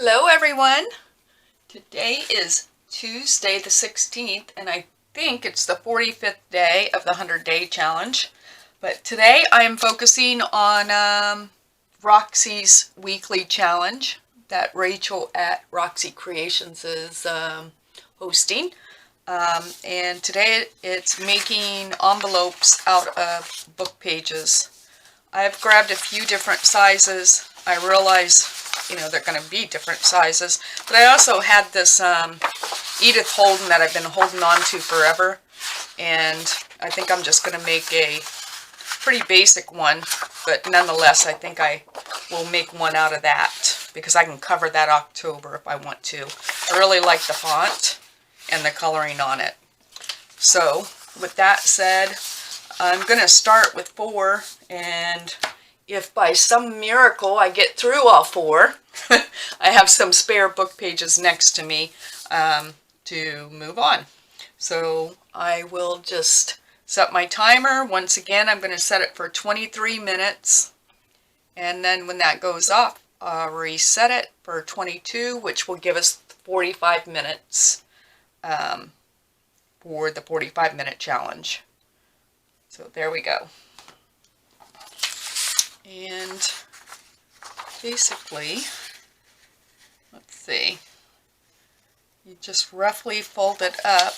Hello everyone! Today is Tuesday the 16th and I think it's the 45th day of the 100-day challenge. But today I am focusing on Roxy's weekly challenge that Rachel at Roxy Creations is hosting. And today it's making envelopes out of book pages. I've grabbed a few different sizes. I realize, they're going to be different sizes. But I also had this Edith Holden that I've been holding on to forever. And I think I'm just going to make a pretty basic one. But nonetheless, I think I will make one out of that. Because I can cover that October if I want to. I really like the font and the coloring on it. So, with that said, I'm going to start with 4, and if by some miracle I get through all 4, I have some spare book pages next to me to move on. So I will just set my timer. Once again, I'm going to set it for 23 minutes, and then when that goes off, I'll reset it for 22, which will give us 45 minutes for the 45-minute challenge. So there we go. And basically, let's see, you just roughly fold it up,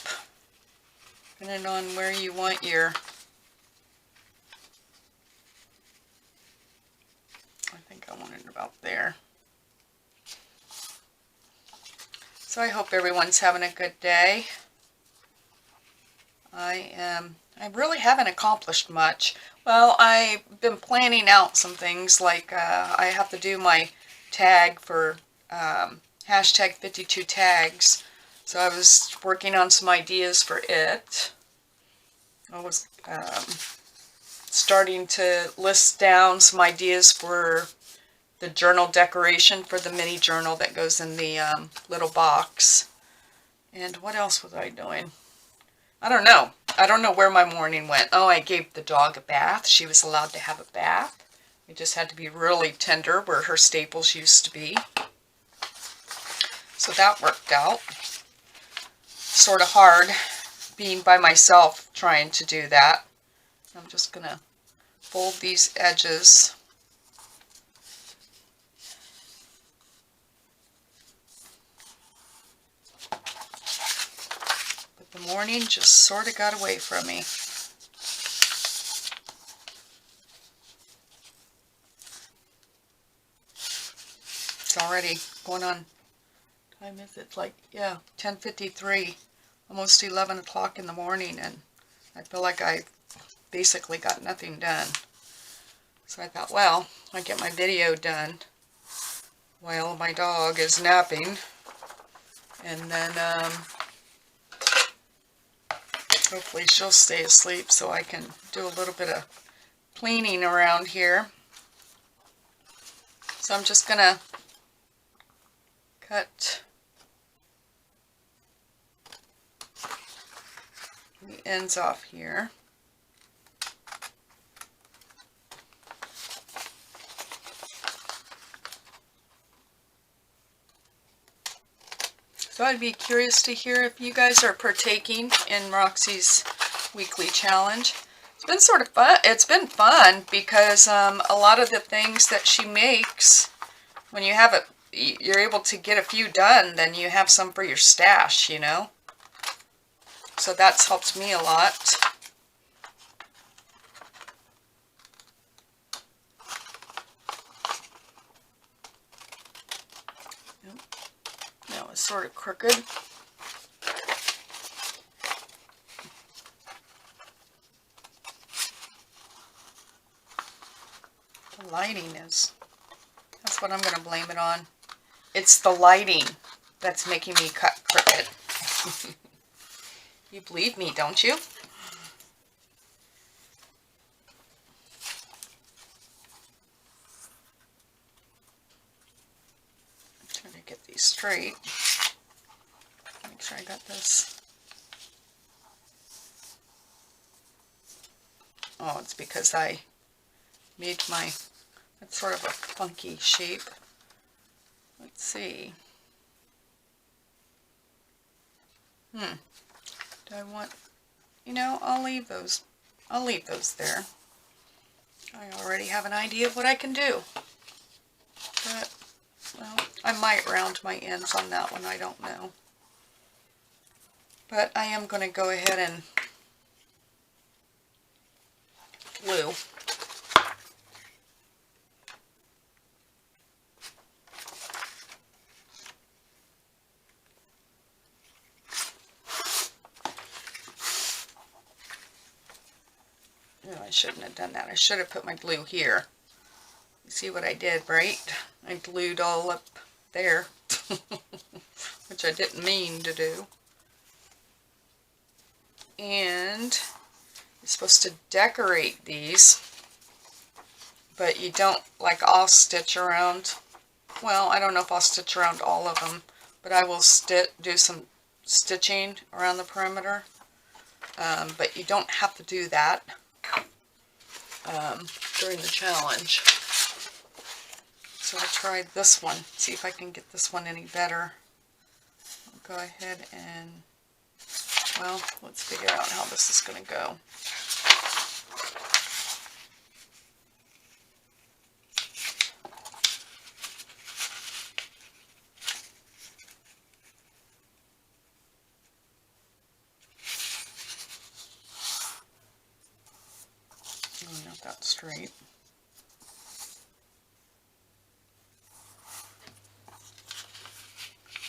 depending on where you want your, I think I want it about there. So I hope everyone's having a good day. I really haven't accomplished much. Well, I've been planning out some things, like I have to do my tag for hashtag 52 tags. So I was working on some ideas for it. I was starting to list down some ideas for the journal decoration for the mini journal that goes in the little box. And what else was I doing? I don't know. I don't know where my morning went. Oh, I gave the dog a bath. She was allowed to have a bath. It just had to be really tender where her staples used to be. So that worked out. Sort of hard being by myself trying to do that. I'm just going to fold these edges. The morning just sort of got away from me. It's already going on, time is it? Like, yeah, 10:53, almost 11 o'clock in the morning, and I feel like I basically got nothing done. So I thought, well, I'll get my video done while my dog is napping, and then hopefully she'll stay asleep so I can do a little bit of cleaning around here. So I'm just going to cut the ends off here. So I'd be curious to hear if you guys are partaking in Roxy's weekly challenge. It's been sort of fun. It's been fun because a lot of the things that she makes, when you have it, you're able to get a few done, then you have some for your stash, So that's helped me a lot. Now it's sort of crooked. The lighting is, that's what I'm going to blame it on. It's the lighting that's making me cut crooked. You believe me, don't you? I'm trying to get these straight. Make sure I got this. Oh, it's because I made my, that's sort of a funky shape. Let's see. Do I want, I'll leave those. I'll leave those there. I already have an idea of what I can do. But, well, I might round my ends on that one, I don't know. But I am going to go ahead and glue. No, I shouldn't have done that. I should have put my glue here. You see what I did, right? I glued all up there, which I didn't mean to do. And you're supposed to decorate these, but you don't, like, I'll stitch around. Well, I don't know if I'll stitch around all of them, but I will do some stitching around the perimeter. But you don't have to do that during the challenge. So I tried this one. See if I can get this one any better. I'll go ahead and, well, let's figure out how this is going to go. Oh, not that straight.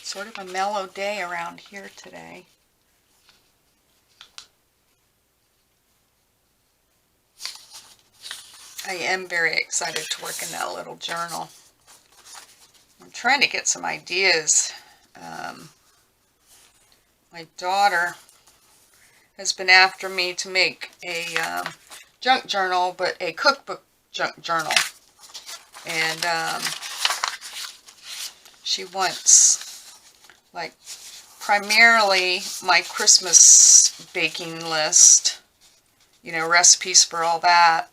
Sort of a mellow day around here today. I am very excited to work in that little journal. I'm trying to get some ideas. My daughter has been after me to make a junk journal, but a cookbook junk journal. And she wants, like, primarily my Christmas baking list, recipes for all that.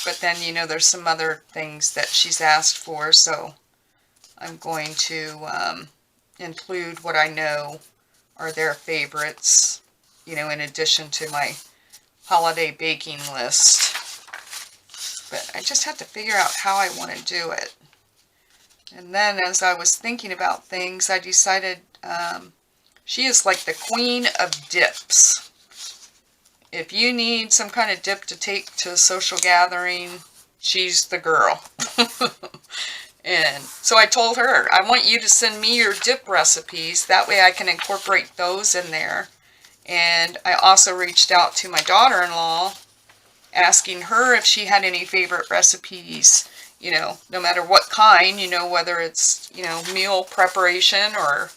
But then, there's some other things that she's asked for, so I'm going to include what I know are their favorites, in addition to my holiday baking list. But I just have to figure out how I want to do it. And then as I was thinking about things, I decided she is like the queen of dips. If you need some kind of dip to take to a social gathering, she's the girl. And so I told her, I want you to send me your dip recipes. That way I can incorporate those in there. And I also reached out to my daughter-in-law, asking her if she had any favorite recipes, no matter what kind, whether it's, meal preparation or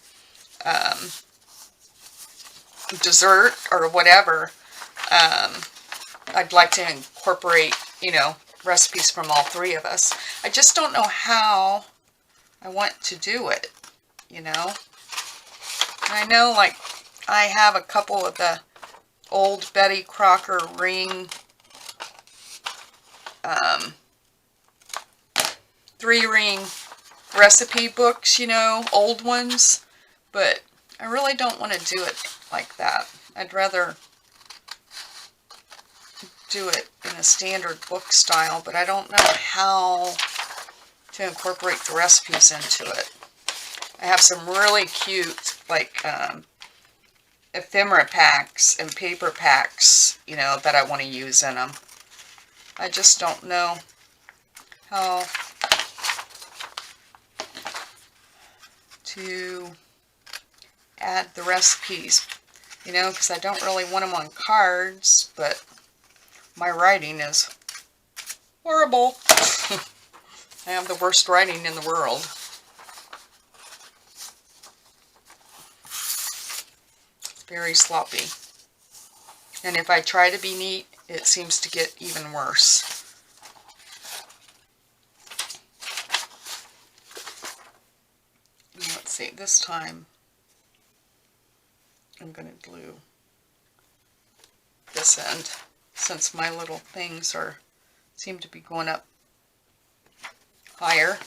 dessert or whatever. I'd like to incorporate, recipes from all three of us. I just don't know how I want to do it, And I know, like, I have a couple of the old Betty Crocker ring 3-ring recipe books, old ones, but I really don't want to do it like that. I'd rather do it in a standard book style, but I don't know how to incorporate the recipes into it. I have some really cute, like, ephemera packs and paper packs, that I want to use in them. I just don't know how to add the recipes, because I don't really want them on cards, but my writing is horrible. I have the worst writing in the world. It's very sloppy. And if I try to be neat, it seems to get even worse. Let's see, this time I'm going to glue this end, since my little things seem to be going up higher.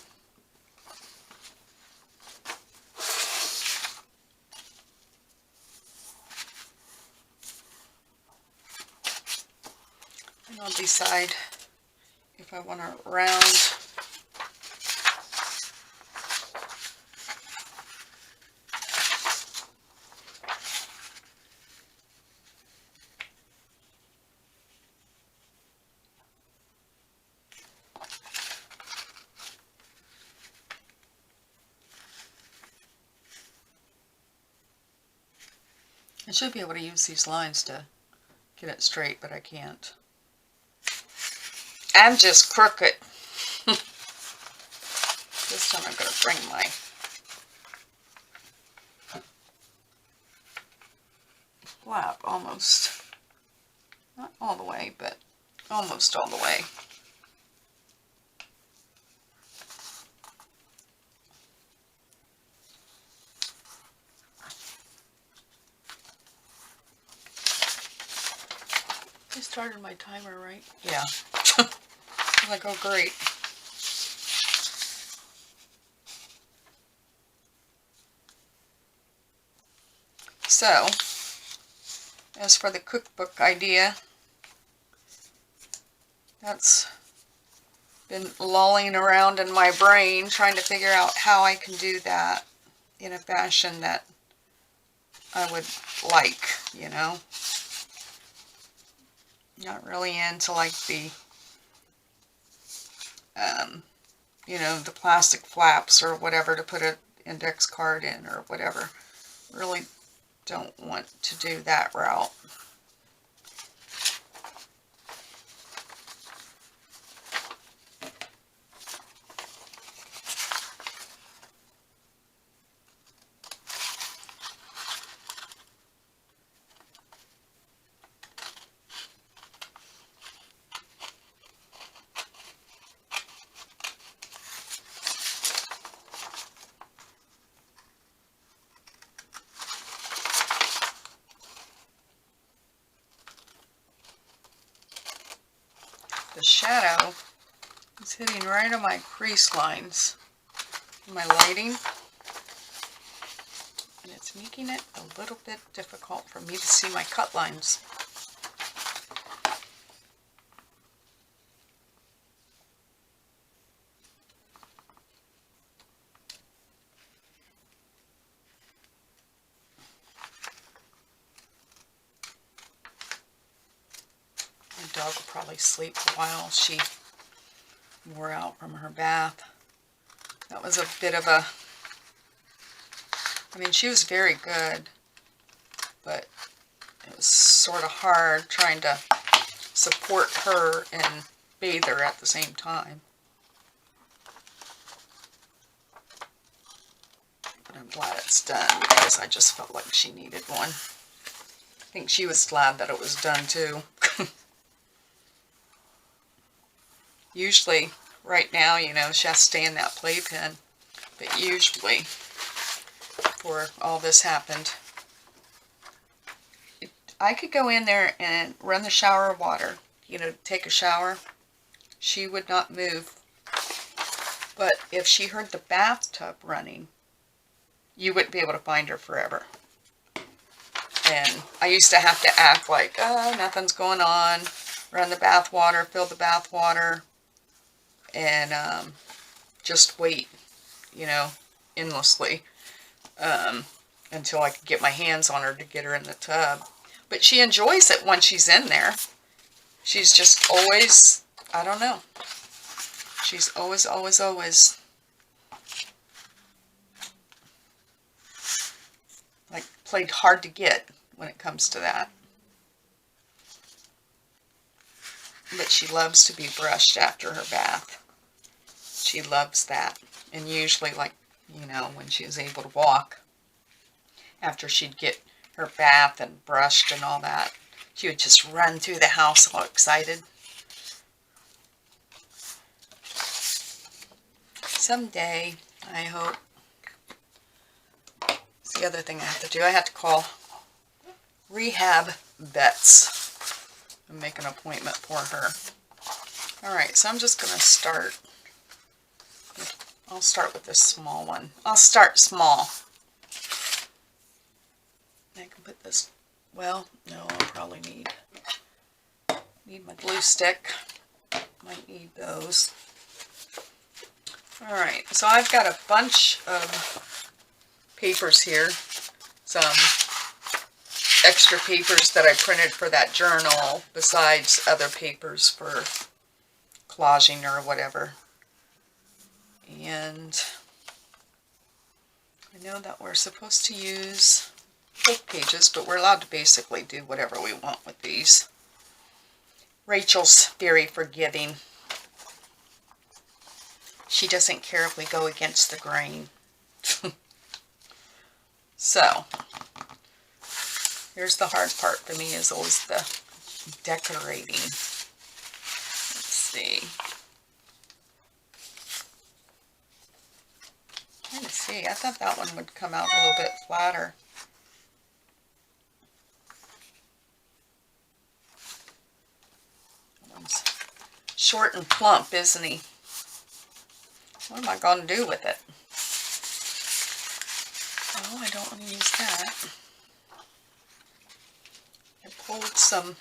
And I'll decide if I want to round. I should be able to use these lines to get it straight, but I can't. I'm just crooked. This time I'm going to bring my flap almost, not all the way, but almost all the way. I started my timer right? Yeah. I'm like, oh great. So, as for the cookbook idea, that's been lolling around in my brain trying to figure out how I can do that in a fashion that I would like, you know. Not really into like the, you know, the plastic flaps or whatever to put an index card in or whatever. Really don't want to do that route. The shadow is hitting right on my crease lines in my lighting, and it's making it a little bit difficult for me to see my cut lines. My dog will probably sleep a while. She wore out from her bath. That was a bit of a, I mean, she was very good, but it was sort of hard trying to support her and bathe her at the same time. But I'm glad it's done because I just felt like she needed one. I think she was glad that it was done too. Usually, right now, you know, she has to stay in that playpen. But usually, before all this happened, I could go in there and run the shower of water, you know, take a shower. She would not move. But if she heard the bathtub running, you wouldn't be able to find her forever. And I used to have to act like, oh, nothing's going on. Run the bath water, fill the bath water, and just wait, you know, endlessly until I could get my hands on her to get her in the tub. But she enjoys it when she's in there. She's just always, I don't know. She's always like played hard to get when it comes to that. But she loves to be brushed after her bath. She loves that. And usually, like, you know, when she was able to walk, after she'd get her bath and brushed and all that, she would just run through the house all excited. Someday, I hope. It's the other thing I have to do. I have to call rehab vets and make an appointment for her. Alright, so I'm just going to start. I'll start with this small one. I'll start small. I can put this, well, no, I'll probably need Need my glue stick. Might need those. Alright, so I've got a bunch of papers here. Some extra papers that I printed for that journal, besides other papers for collaging or whatever. And I know that we're supposed to use book pages, but we're allowed to basically do whatever we want with these. Rachel's very forgiving. She doesn't care if we go against the grain. So, here's the hard part for me, is always the decorating. Let's see. I'm trying to see. I thought that one would come out a little bit flatter. That one's short and plump, isn't he? What am I going to do with it? Oh, I don't want to use that. I pulled some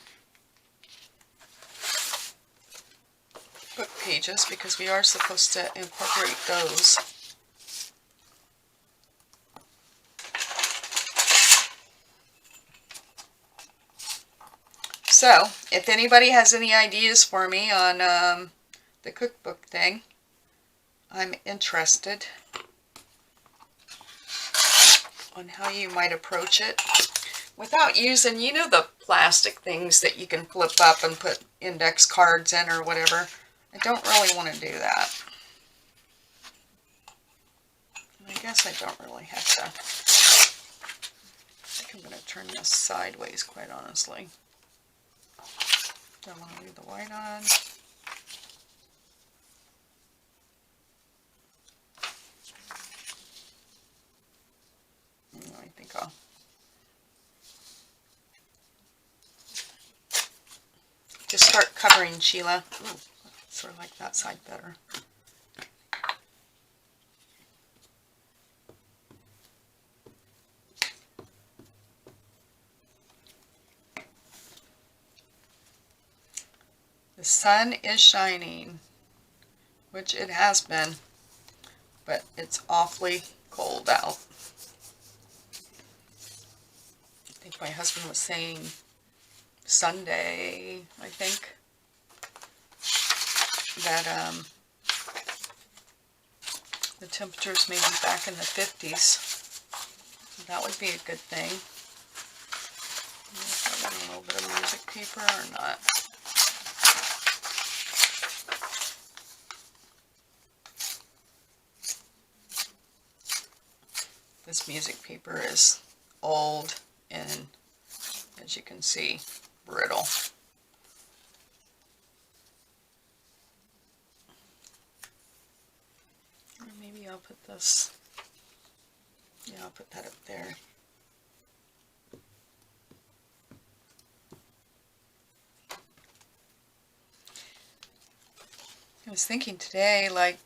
book pages because we are supposed to incorporate those. So, if anybody has any ideas for me on the cookbook thing, I'm interested on how you might approach it without using, you know, the plastic things that you can flip up and put index cards in or whatever. I don't really want to do that. I guess I don't really have to. I think I'm going to turn this sideways, quite honestly. Don't want to leave the white on. I think I'll just start covering, Sheila. Ooh, sort of like that side better. The sun is shining, which it has been, but it's awfully cold out. I think my husband was saying Sunday, I think, that the temperatures may be back in the 50s. That would be a good thing. Got a little bit of music paper or not. This music paper is old and, as you can see, brittle. Or maybe I'll put this, yeah, I'll put that up there. I was thinking today, like,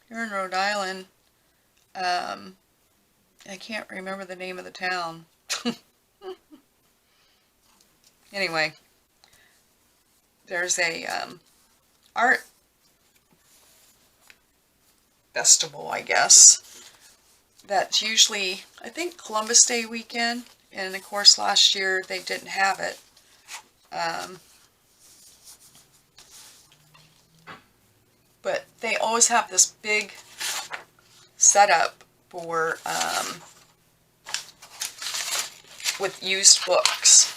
here in Rhode Island, I can't remember the name of the town. Anyway, there's a art festival, I guess, that's usually, I think, Columbus Day weekend, and of course last year they didn't have it. But they always have this big setup for with used books,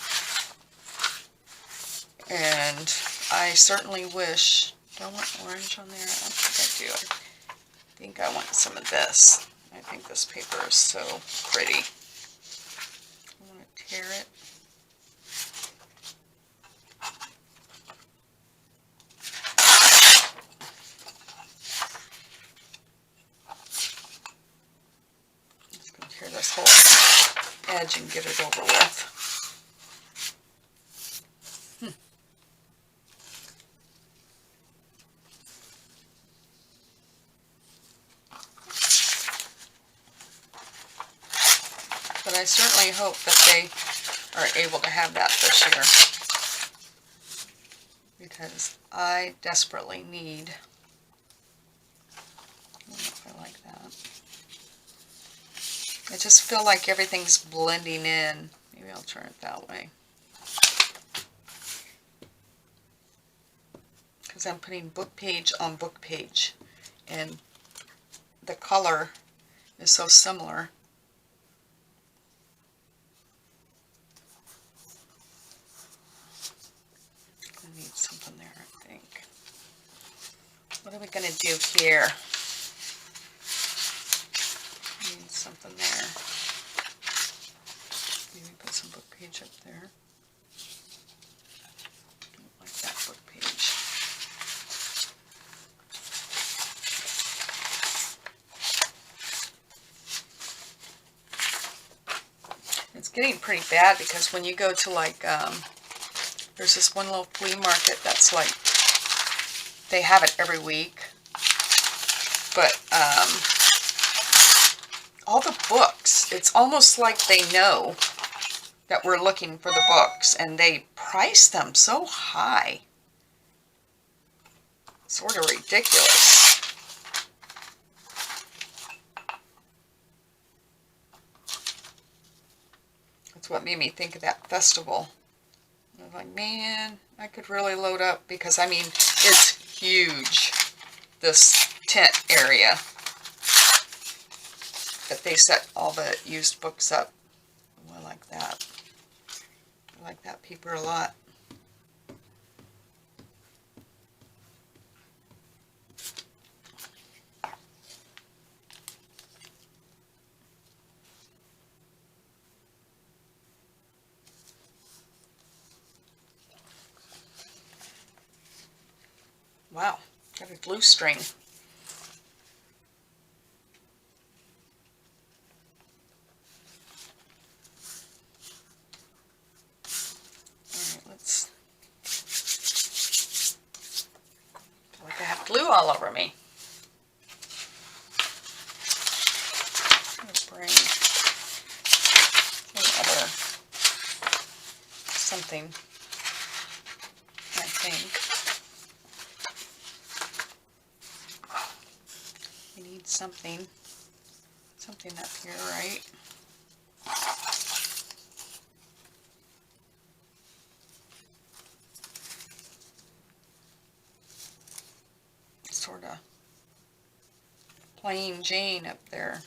and I certainly wish. Do I want orange on there? I don't think I do. I think I want some of this. I think this paper is so pretty. I want to tear it. Tear this whole edge and get it over with. But I certainly hope that they are able to have that this year, because I desperately need, I don't know if I like that. I just feel like everything's blending in. Maybe I'll turn it that way. Because I'm putting book page on book page, and the color is so similar. I need something there, I think. What are we going to do here? Need something there. Maybe put some book page up there. Don't like that book page. It's getting pretty bad because when you go to like, there's this one little flea market that's like, they have it every week, but all the books, it's almost like they know that we're looking for the books, and they price them so high. Sort of ridiculous. That's what made me think of that festival. I was like, man, I could really load up, because I mean, it's huge, this tent area that they set all the used books up. Oh, I like that. I like that paper a lot. Wow, got a glue string. Like I have glue all over me. I'm going to bring another something, I think. We need something up here, right? Sort of plain Jane up there.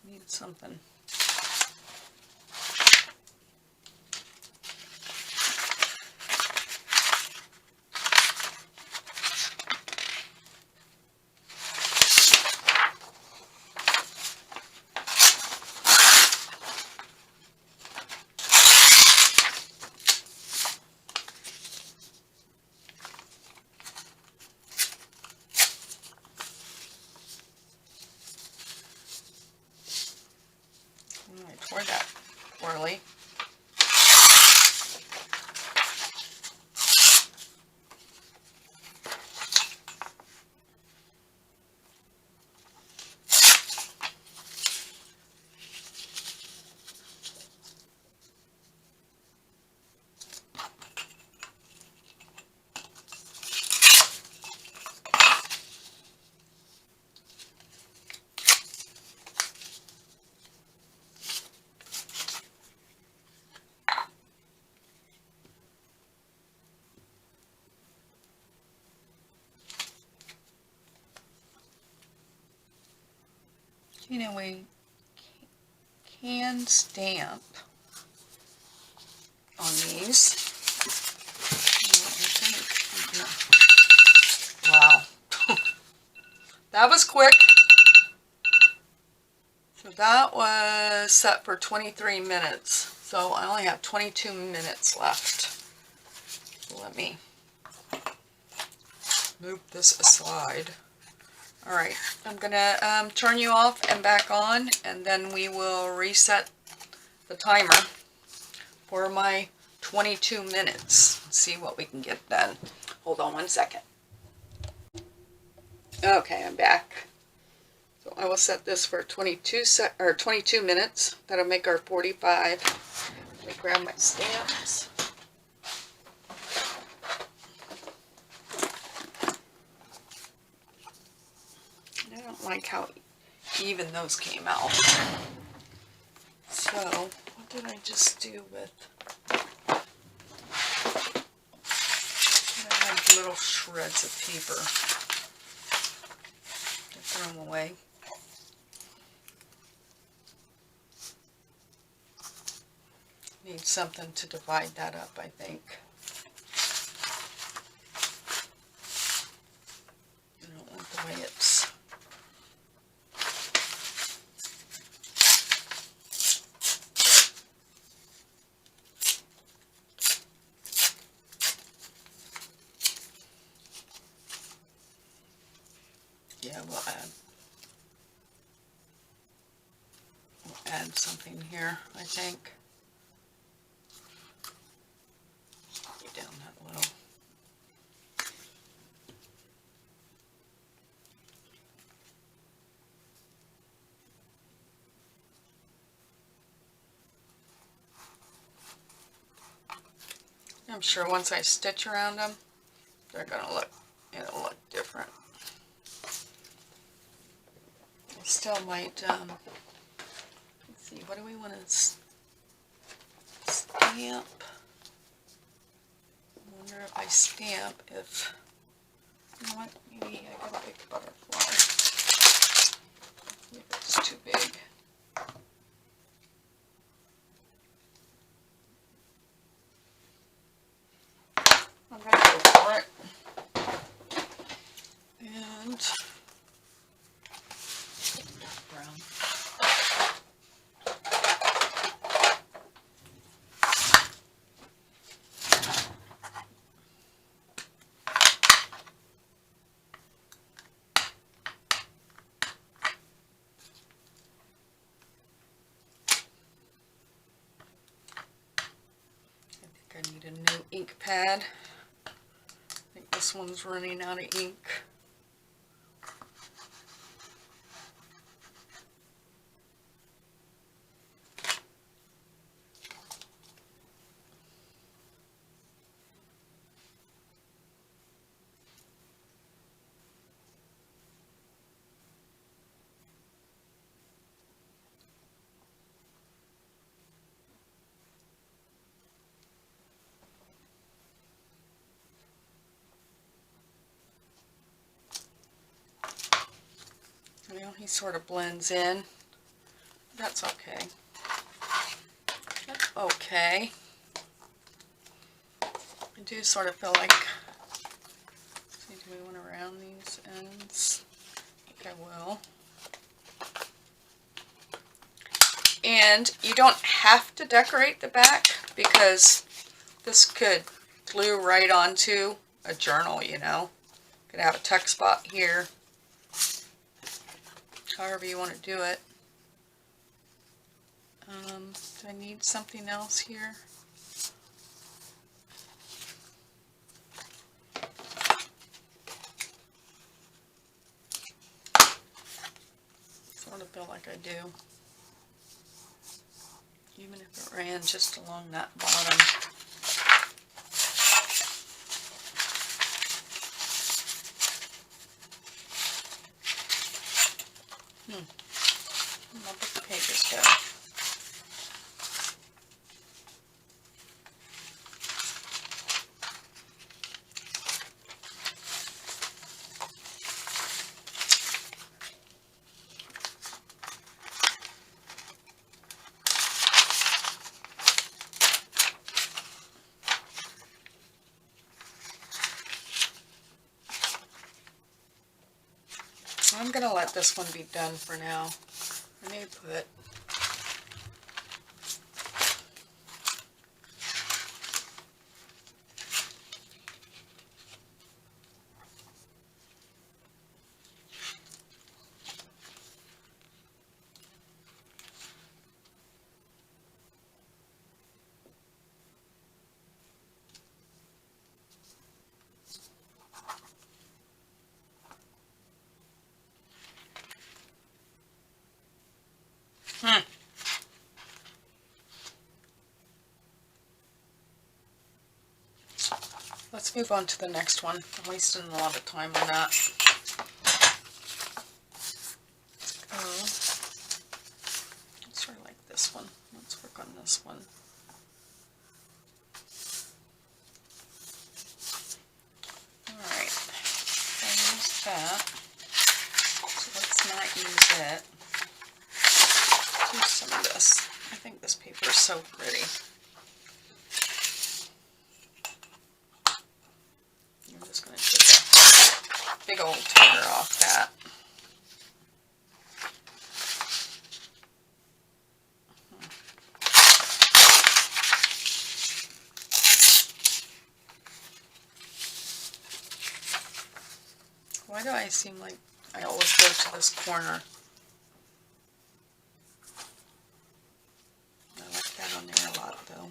Need something. I tore that poorly. You know, we can stamp on these. Wow. That was quick. So that was set for 23 minutes. So I only have 22 minutes left. So let me move this aside. Alright, I'm going to turn you off and back on, and then we will reset the timer for my 22 minutes. Let's see what we can get done. Hold on one second. Okay, I'm back. So I will set this for 22 minutes. That'll make our 45 Let me grab my stamps. I don't like how even those came out. So, what did I just do with... I have little shreds of paper. I throw them away. Need something to divide that up, I think. I don't want the way it's... Yeah, we'll add something here, I think. Get down that little. I'm sure once I stitch around them, they're gonna look, it'll look different. I still might, let's see, what do we want to stamp? I wonder if I stamp, if, you know what, maybe I got a big butterfly. Maybe it's too big. I'm going to go for it. And brown. I need a new ink pad. I think this one's running out of ink. Well, he sort of blends in. That's okay. That's okay. I do sort of feel like, see, do we want to round these ends? I think I will. And you don't have to decorate the back because this could glue right onto a journal, you know. Could have a tuck spot here. However you want to do it. Do I need something else here? Sort of feel like I do. Even if it ran just along that bottom. How about the pages go? I'm going to let this one be done for now. I may put let's move on to the next one. I'm wasting a lot of time on that. Sort of like this one. Let's work on this one. Alright, so I used that. So let's not use it. Do some of this. I think this paper is so pretty. I'm just going to take a big old tear off that. Why do I seem like I always go to this corner? I like that on there a lot though.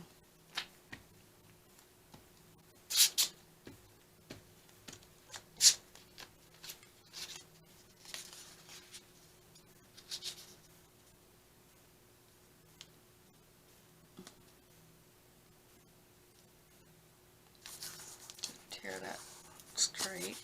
Tear that straight.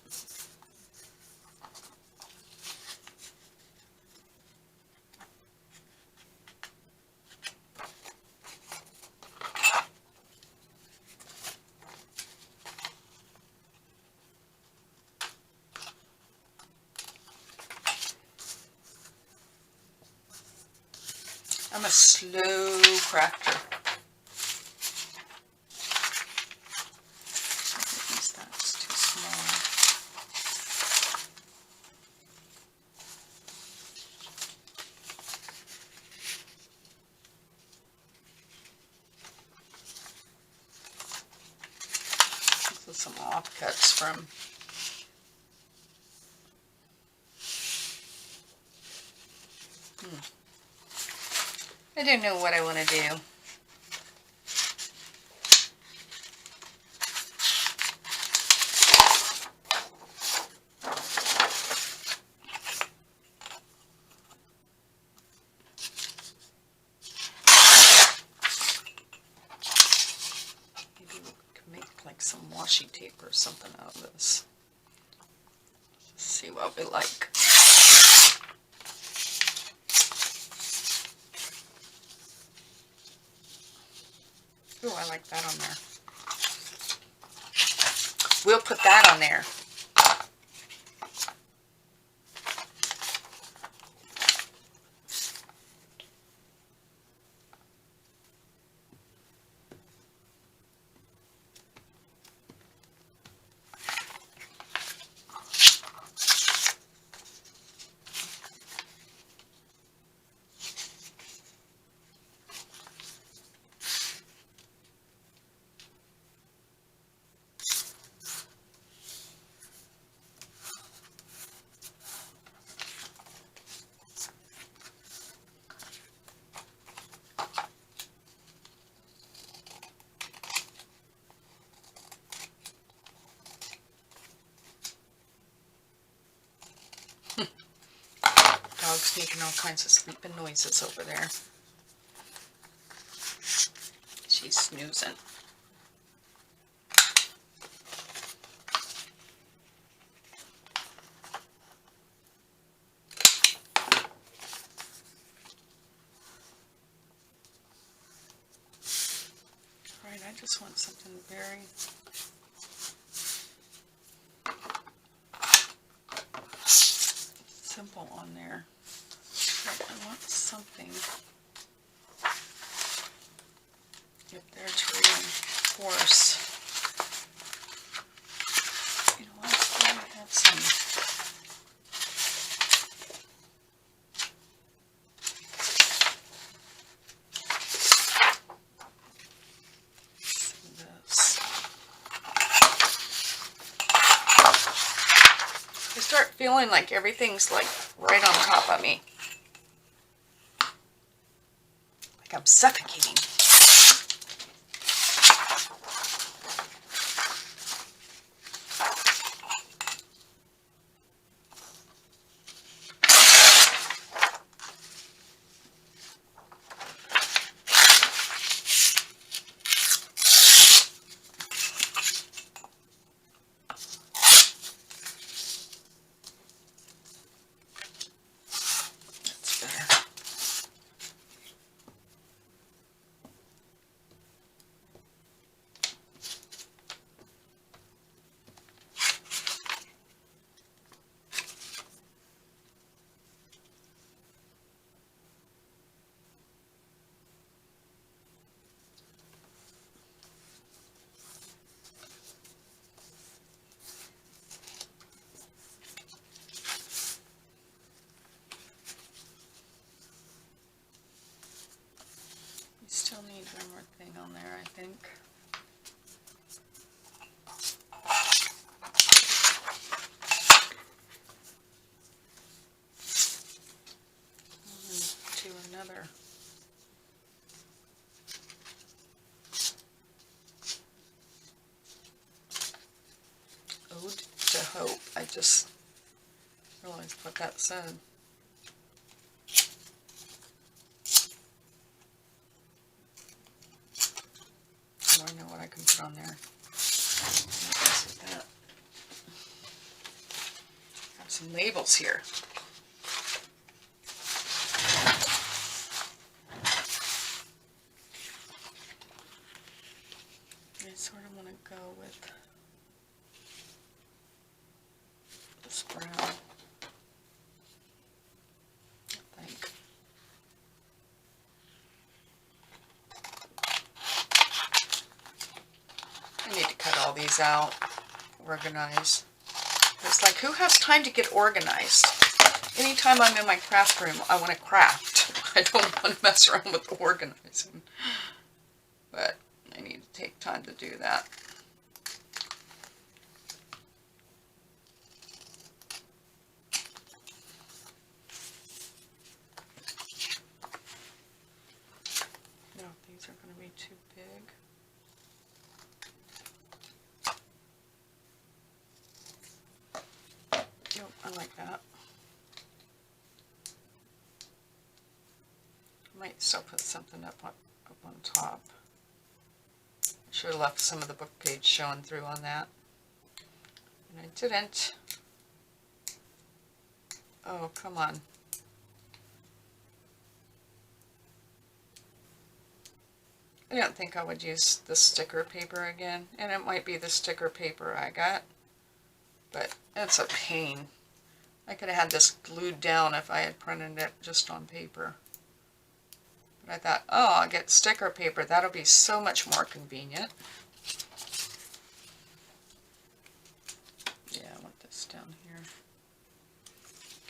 I'm a slow crafter. At least that's too small. This is some offcuts from I don't know what I want to do. Maybe we can make like some washi tape or something out of this. Let's see what we like. Ooh, I like that on there. We'll put that on there. Dog's making all kinds of sleeping noises over there. She's snoozing. Alright, I just want something very simple on there. But I want something up there to reinforce. You know what? I have some. This. I start feeling like everything's like right on top of me. Like I'm suffocating. another. Ode to Hope. I just realized what that said. Oh, I know what I can put on there. That. I have some labels here. I sort of want to go with this brown, I think. I need to cut all these out, organize. It's like, who has time to get organized? Anytime I'm in my craft room, I want to craft. I don't want to mess around with the organizing. But I need to take time to do that. No, these are going to be too big. Nope, I like that. I might still put something up on top. I should have left some of the book page showing through on that. And I didn't. Oh, come on. I don't think I would use the sticker paper again. And it might be the sticker paper I got. But it's a pain. I could have had this glued down if I had printed it just on paper. But I thought, oh, I'll get sticker paper. That'll be so much more convenient. Yeah, I want this down here.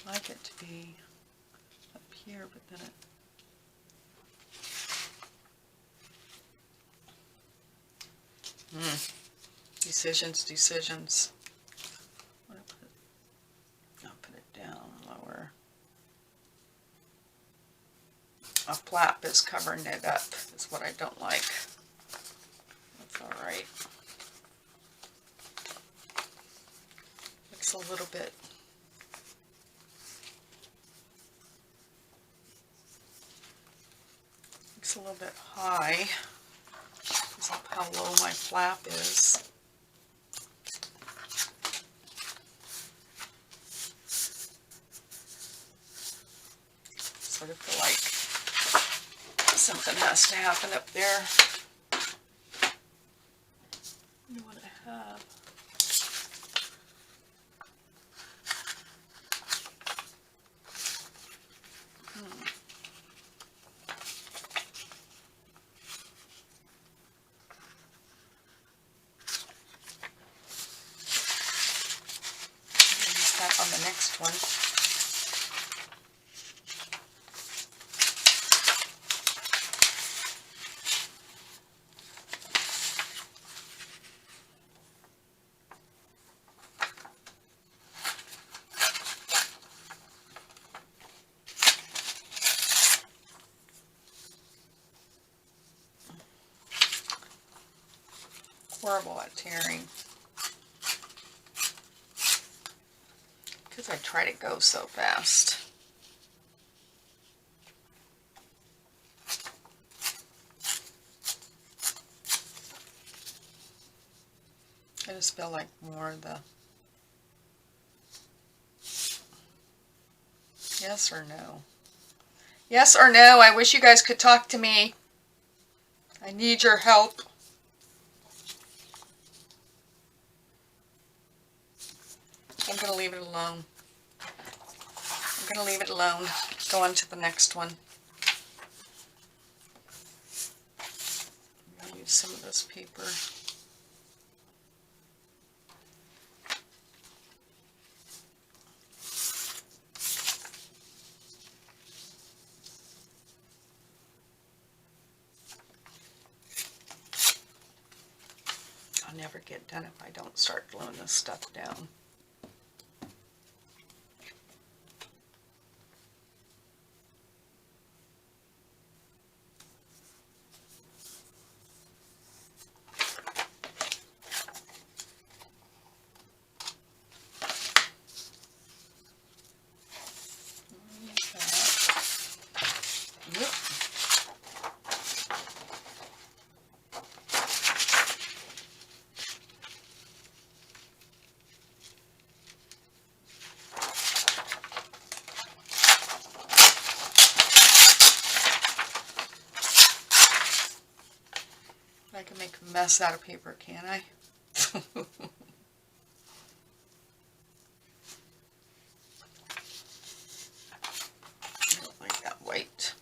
I'd like it to be up here, but then it... Decisions. I'll put it down lower. A flap is covering it up, is what I don't like. That's alright. Looks a little bit high because of how low my flap is. Sort of feel like something has to happen up there. I wonder what I have. Use that on the next one. Horrible at tearing because I try to go so fast. I just feel like more of the yes or no. Yes or no. I wish you guys could talk to me. I need your help. I'm going to leave it alone. I'm going to leave it alone. Go on to the next one. I'm going to use some of this paper. I'll never get done if I don't start gluing this stuff down. make a mess out of paper, can I? I don't like that white.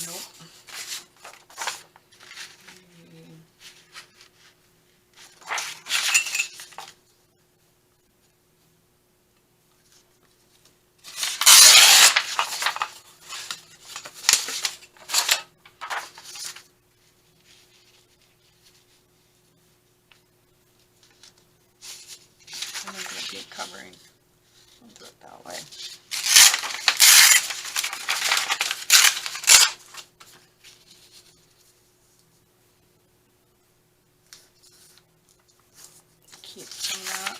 Nope. I'm not going to be covering. I'll do it that way. Keep some of that.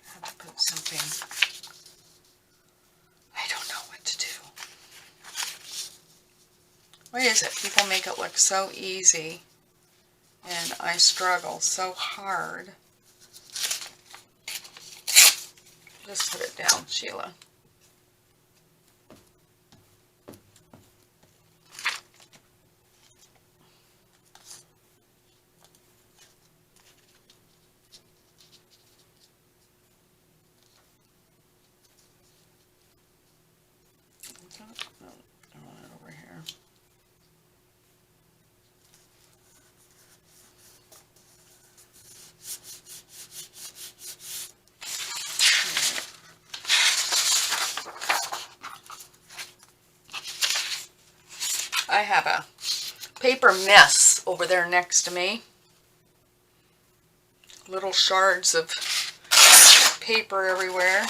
I have to put something. I don't know what to do. Why is it people make it look so easy and I struggle so hard? Just put it down, Sheila. No, I want it over here. I have a paper mess over there next to me. Little shards of paper everywhere.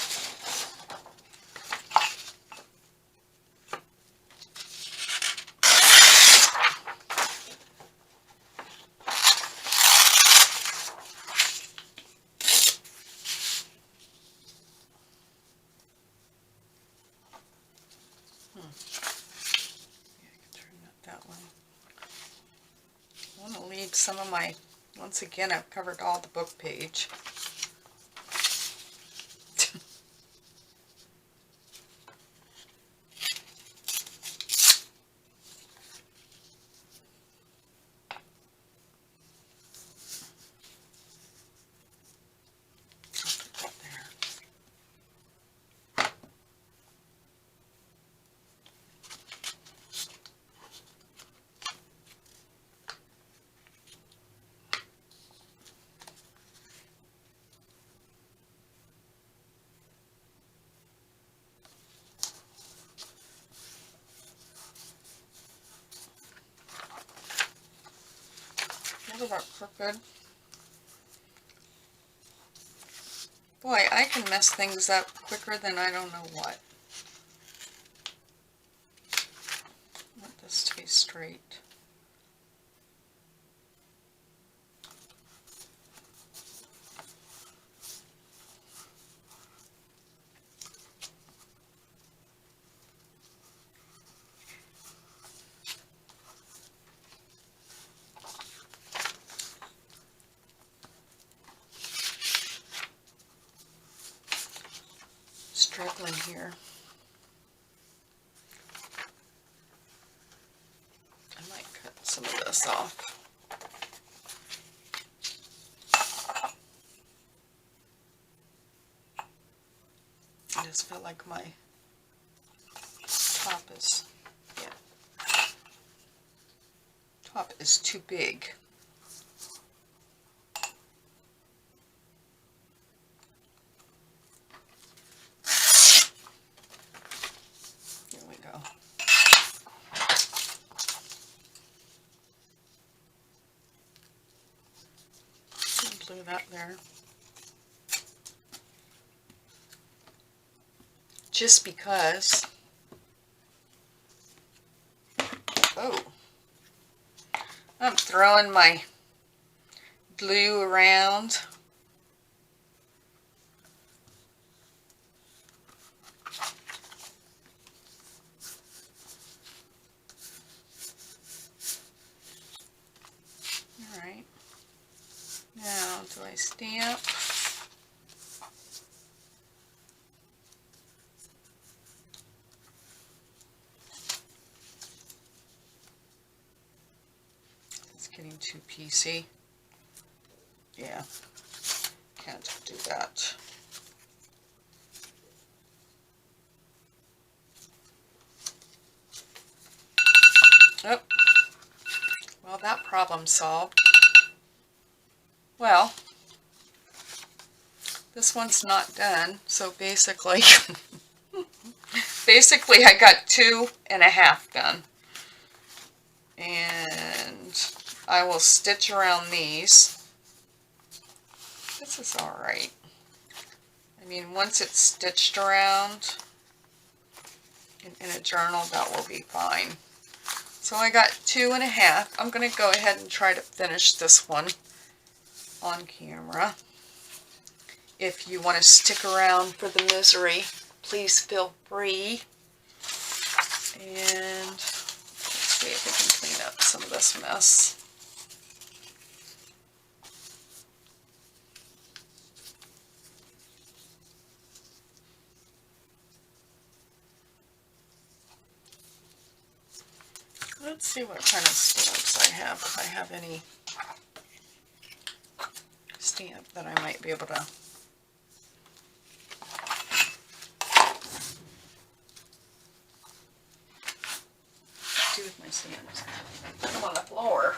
I want to leave some of my, once again I've covered all the book page. A little bit crooked. Boy, I can mess things up quicker than I don't know what. I want this to be straight. Struggling here. I might cut some of this off. I just feel like my top is, top is too big. Here we go. Glue that there. Just because, oh, I'm throwing my glue around. So I stamp. It's getting too piecey. Yeah, can't do that. Oh, well, that problem solved. Well, this one's not done, so basically, I got 2.5 done. And I will stitch around these. This is all right. I mean, once it's stitched around in a journal, that will be fine. So I got 2.5. I'm going to go ahead and try to finish this one on camera. If you want to stick around for the misery, please feel free. And let's see if we can clean up some of this mess. Let's see what kind of stamps I have, if I have any stamp that I might be able to do with my stamps. Put them on the floor.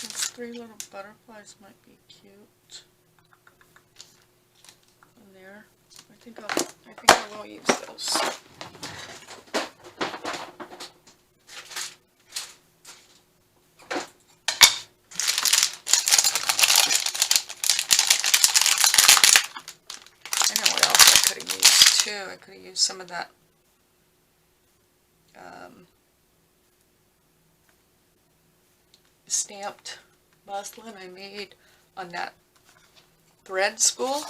These 3 little butterflies might be cute in there. I think I will use those. I know what else I could have used too. I could have used some of that stamped muslin I made on that thread spool.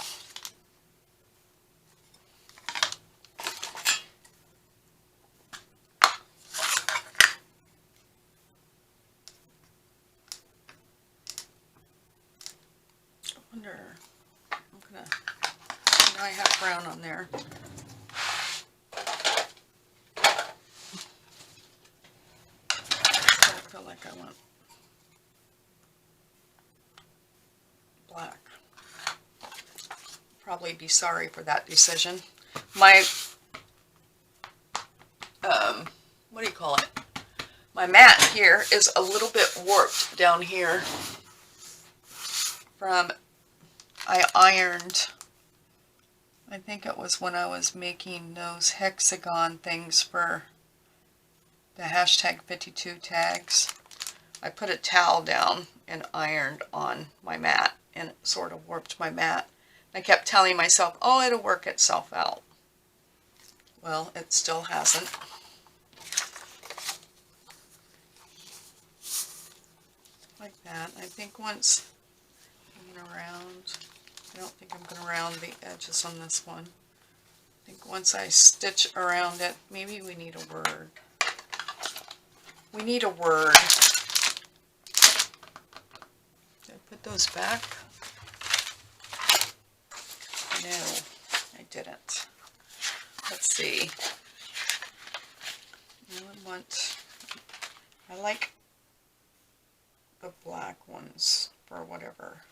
I wonder, I have brown on there. I feel like I want black. Probably be sorry for that decision. My, what do you call it? My mat here is a little bit warped down here from, I ironed, I think it was when I was making those hexagon things for the hashtag 52 tags. I put a towel down and ironed on my mat, and it sort of warped my mat. I kept telling myself, oh, it'll work itself out. Well, it still hasn't. Like that. I think once I'm going around, I don't think I'm going to round the edges on this one. I think once I stitch around it, maybe we need a word. We need a word. Did I put those back? No, I didn't. Let's see. I like the black ones for whatever.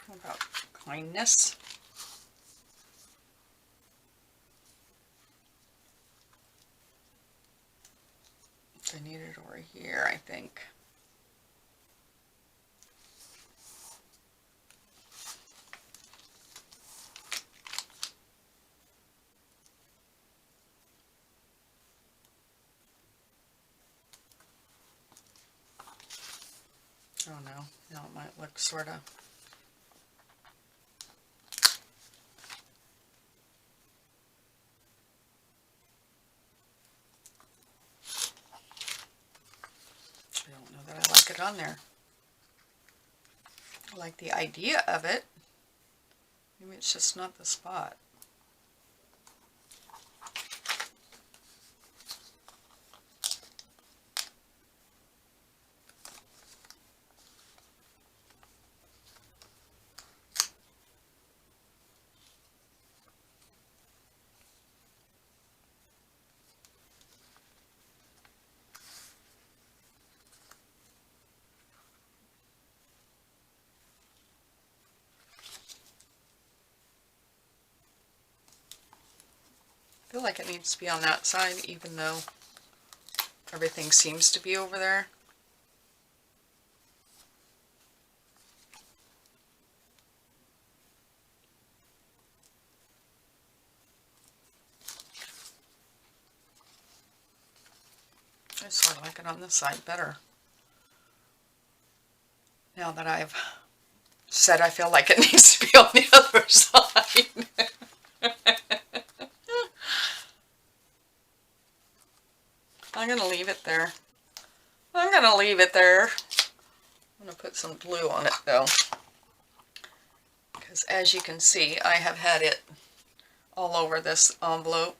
How about kindness? I need it over here, I think. don't know. Now it might look sort of. I don't know that I like it on there. I like the idea of it. Maybe it's just not the spot. I feel like it needs to be on that side, even though everything seems to be over there. I sort of like it on this side better. Now that I've said I feel like it needs to be on the other side. I'm going to leave it there. I'm going to leave it there. I'm going to put some glue on it though. Because as you can see, I have had it all over this envelope.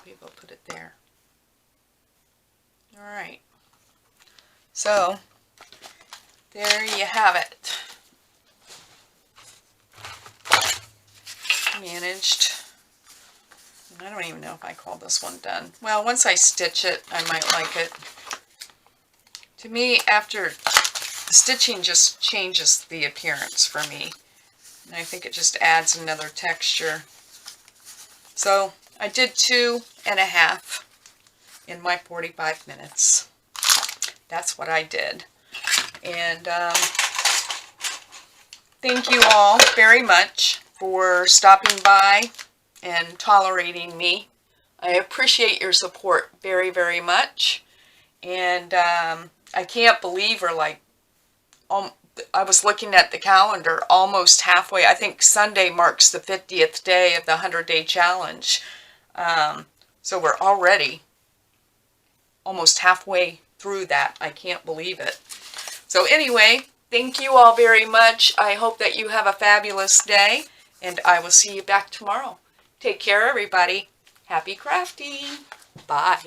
Maybe I'll put it there. Alright. So, there you have it. Managed. I don't even know if I call this one done. Well, once I stitch it, I might like it. To me, after the stitching just changes the appearance for me. And I think it just adds another texture. So, I did 2.5 in my 45 minutes. That's what I did. And thank you all very much for stopping by and tolerating me. I appreciate your support very, very much. And I can't believe we're like, I was looking at the calendar, almost halfway. I think Sunday marks the 50th day of the 100-day challenge. So we're already almost halfway through that. I can't believe it. So anyway, thank you all very much. I hope that you have a fabulous day, and I will see you back tomorrow. Take care, everybody. Happy crafting. Bye.